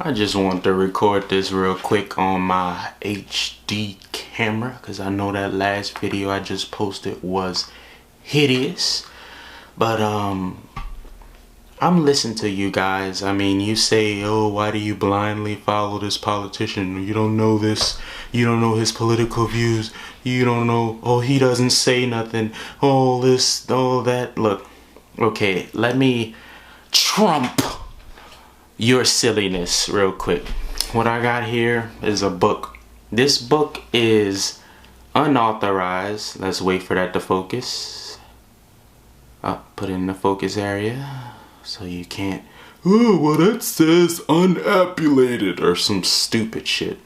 I just want to record this real quick on my HD camera because I know that last video I just posted was hideous. But I'm listening to you guys. I mean, you say, oh, why do you blindly follow this politician? You don't know this. You don't know his political views. You don't know, oh, he doesn't say nothing. Oh, this, oh, that. Look, okay, let me trump your silliness real quick. What I got here is a book. This book is unauthorized. Let's wait for that to focus. I'll put it in the focus area so you can't, oh, well, that says unapulated or some stupid shit.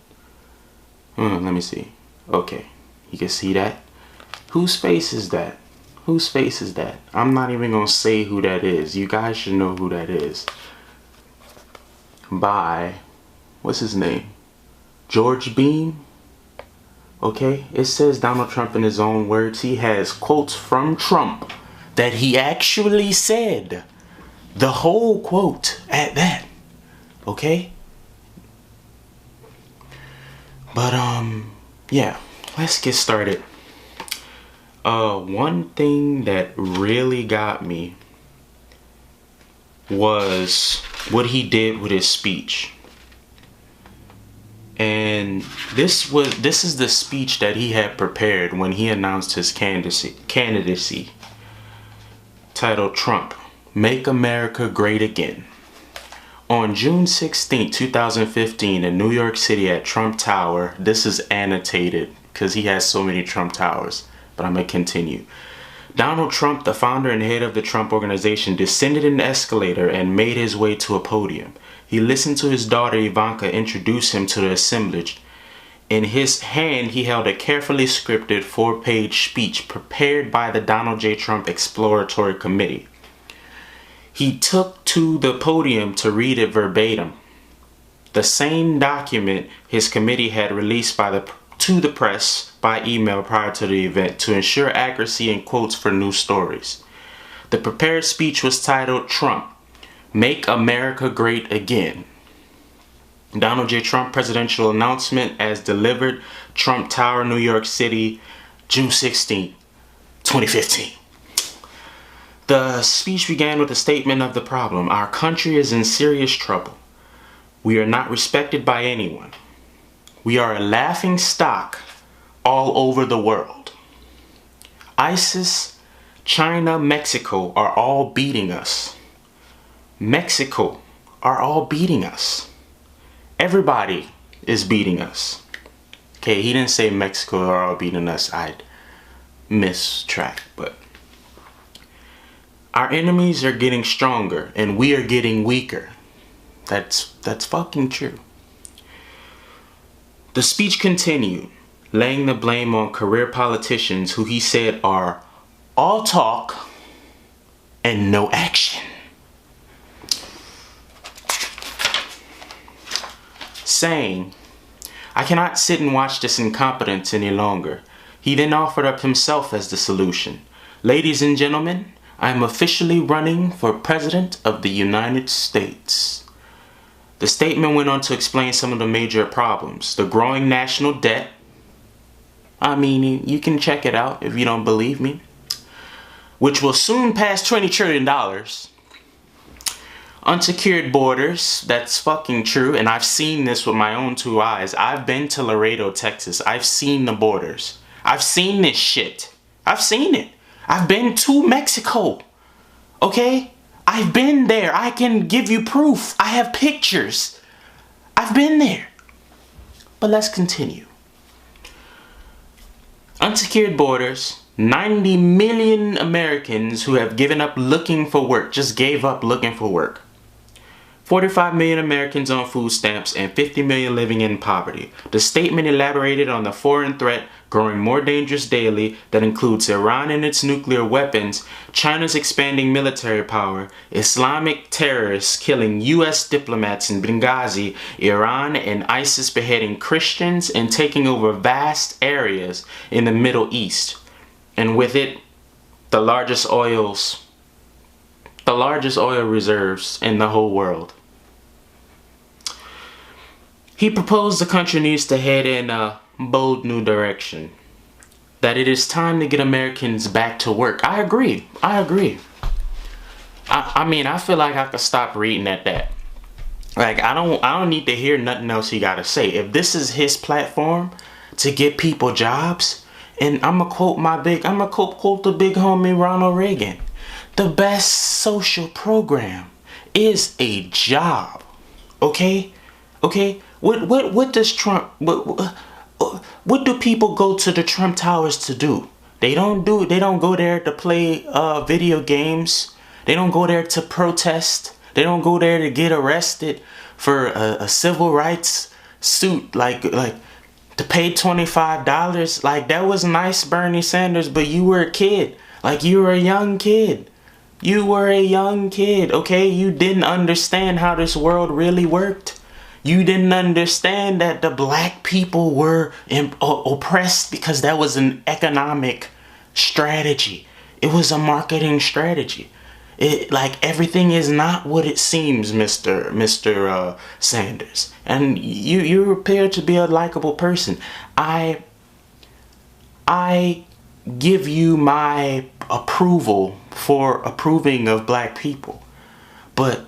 Let me see. Okay, you can see that. Whose face is that? Whose face is that? I'm not even gonna say who that is. You guys should know who that is. By, what's his name? George Beam. Okay, it says Donald Trump in his own words. He has quotes from Trump that he actually said. The whole quote at that. Okay? But yeah, let's get started. One thing that really got me was what he did with his speech. And this is the speech that he had prepared when he announced his candidacy, titled Trump, Make America Great Again. On June 16, 2015 in New York City at Trump Tower, this is annotated because he has so many Trump Towers, but I'm going to continue. Donald Trump, the founder and head of the Trump Organization, descended an escalator and made his way to a podium. He listened to his daughter Ivanka introduce him to the assemblage. In his hand, he held a carefully scripted 4-page speech prepared by the Donald J. Trump Exploratory Committee. He took to the podium to read it verbatim. The same document his committee had released to the press by email prior to the event to ensure accuracy and quotes for news stories. The prepared speech was titled Trump, Make America Great Again. Donald J. Trump presidential announcement as delivered, Trump Tower, New York City, June 16, 2015. The speech began with a statement of the problem. Our country is in serious trouble. We are not respected by anyone. We are a laughing stock all over the world. ISIS, China, Mexico are all beating us. Mexico are all beating us. Everybody is beating us. Okay, he didn't say Mexico are all beating us. I'd mistrack, but our enemies are getting stronger and we are getting weaker. That's fucking true. The speech continued, laying the blame on career politicians who he said are all talk and no action. Saying, I cannot sit and watch this incompetence any longer. He then offered up himself as the solution. Ladies and gentlemen, I am officially running for President of the United States. The statement went on to explain some of the major problems. The growing national debt. I mean, you can check it out if you don't believe me. Which will soon pass $20 trillion. Unsecured borders. That's fucking true. And I've seen this with my own 2 eyes. I've been to Laredo, Texas. I've seen the borders. I've seen this shit. I've seen it. I've been to Mexico. Okay? I've been there. I can give you proof. I have pictures. I've been there. But let's continue. Unsecured borders. 90 million Americans who have given up looking for work. Just gave up looking for work. 45 million Americans on food stamps and 50 million living in poverty. The statement elaborated on the foreign threat growing more dangerous daily that includes Iran and its nuclear weapons, China's expanding military power, Islamic terrorists killing U.S. diplomats in Benghazi, Iran and ISIS beheading Christians and taking over vast areas in the Middle East. And with it, the largest oil reserves in the whole world. He proposed the country needs to head in a bold new direction. That it is time to get Americans back to work. I agree. I agree. I mean, I feel like I could stop reading at that. Like, I don't need to hear nothing else he gotta say. If this is his platform to get people jobs, and I'ma quote the big homie Ronald Reagan. The best social program is a job. Okay? Okay? What does Trump what do people go to the Trump Towers to do? They don't go there to play video games. They don't go there to protest. They don't go there to get arrested for a civil rights suit, like to pay $25. Like, that was nice, Bernie Sanders, but you were a kid. Like, you were a young kid. You were a young kid, okay? You didn't understand how this world really worked. You didn't understand that the black people were oppressed because that was an economic strategy. It was a marketing strategy. Like, everything is not what it seems, Mr. Sanders. And you appear to be a likable person. I give you my approval for approving of black people. But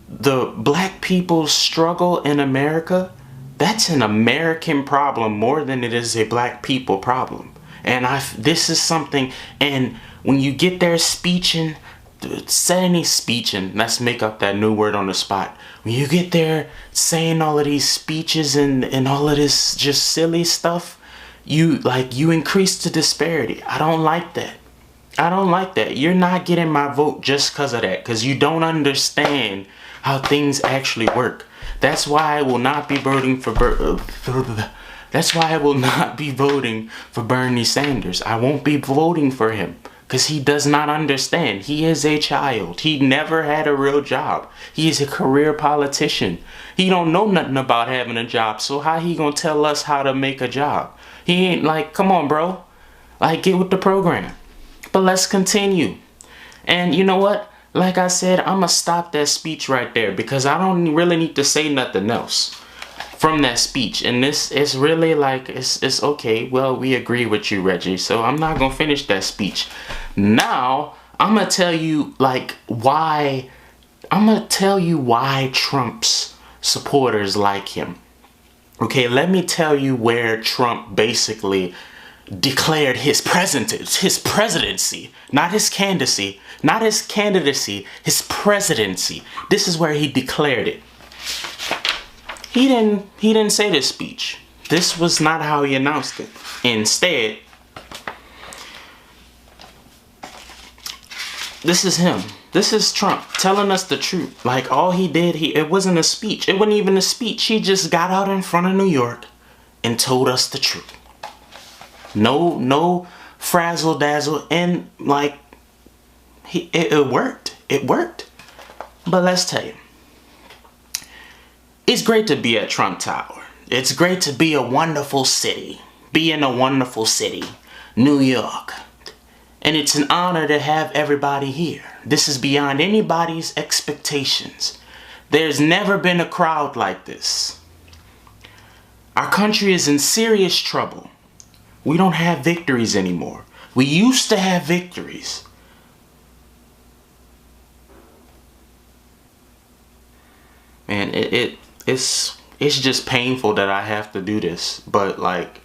the black people's struggle in America, that's an American problem more than it is a black people problem. And this is something, and when you get there speeching, let's make up that new word on the spot. When you get there saying all of these speeches and all of this just silly stuff, you increase the disparity. I don't like that. I don't like that. You're not getting my vote just because of that, because you don't understand how things actually work. That's why I will not be voting for That's why I will not be voting for Bernie Sanders. I won't be voting for him because he does not understand. He is a child. He never had a real job. He is a career politician. He don't know nothing about having a job. So how he gonna tell us how to make a job? He ain't like, come on, bro. Like, get with the program. But let's continue. And you know what? Like I said, I'm gonna stop that speech right there because I don't really need to say nothing else from that speech. And this is really like, it's okay. Well, we agree with you, Reggie. So I'm not gonna finish that speech. Now, I'm gonna tell you why Trump's supporters like him. Okay, let me tell you where Trump basically declared his presidency, not his candidacy, his presidency. This is where he declared it. He didn't say this speech. This was not how he announced it. Instead, this is him. This is Trump telling us the truth. Like, all he did, it wasn't a speech. It wasn't even a speech. He just got out in front of New York and told us the truth. No frazzle dazzle, and like, it worked. It worked. But let's tell you, it's great to be at Trump Tower. It's great to be in a wonderful city, New York. And it's an honor to have everybody here. This is beyond anybody's expectations. There's never been a crowd like this. Our country is in serious trouble. We don't have victories anymore. We used to have victories. Man, it's just painful that I have to do this, but like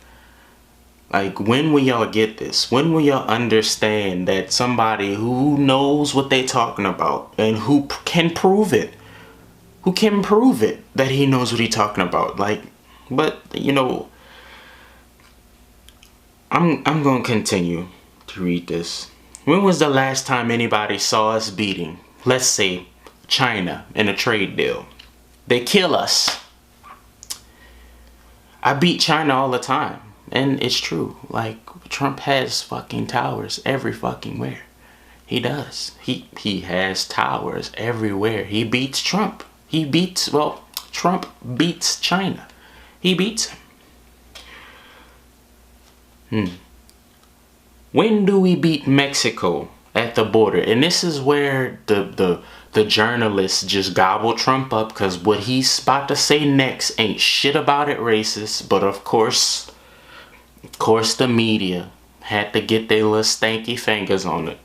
when will y'all get this? When will y'all understand that somebody who knows what they talking about and who can prove it, that he knows what he talking about? Like, but you know, I'm gonna continue to read this. When was the last time anybody saw us beating, let's say, China in a trade deal? They kill us. I beat China all the time. And it's true. Like, Trump has fucking towers every fucking where. He does. He has towers everywhere. He beats Trump. Trump beats China. He beats him. When do we beat Mexico at the border? And this is where the the journalists just gobble Trump up because what he's about to say next ain't shit about it racist. But of course the media had to get their little stanky fingers on it.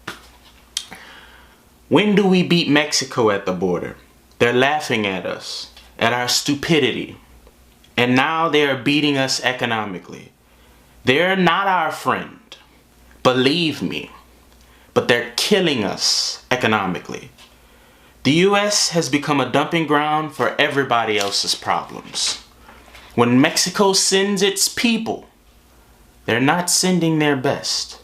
When do we beat Mexico at the border? They're laughing at us, at our stupidity. And now they are beating us economically. They're not our friend, believe me, but they're killing us economically. The US has become a dumping ground for everybody else's problems. When Mexico sends its people, they're not sending their best.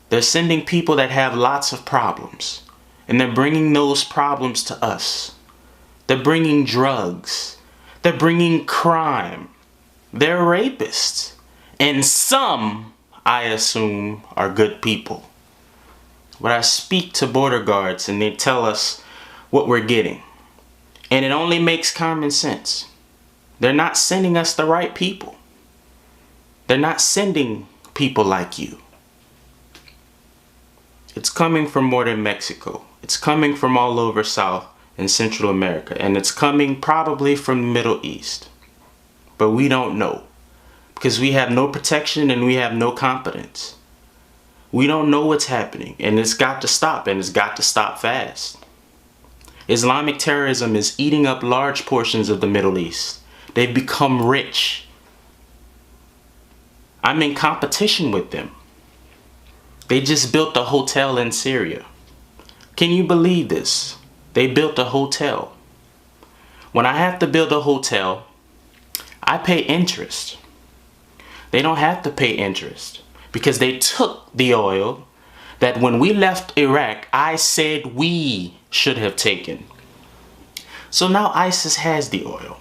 They're sending people that have lots of problems. And they're bringing those problems to us. They're bringing drugs. They're bringing crime. They're rapists. And some, I assume, are good people. But I speak to border guards and they tell us what we're getting. And it only makes common sense. They're not sending us the right people. They're not sending people like you. It's coming from more than Mexico. It's coming from all over South and Central America. And it's coming probably from the Middle East. But we don't know. Because we have no protection and we have no competence. We don't know what's happening. And it's got to stop. And it's got to stop fast. Islamic terrorism is eating up large portions of the Middle East. They've become rich. I'm in competition with them. They just built a hotel in Syria. Can you believe this? They built a hotel. When I have to build a hotel, I pay interest. They don't have to pay interest because they took the oil that when we left Iraq, I said we should have taken. So now ISIS has the oil.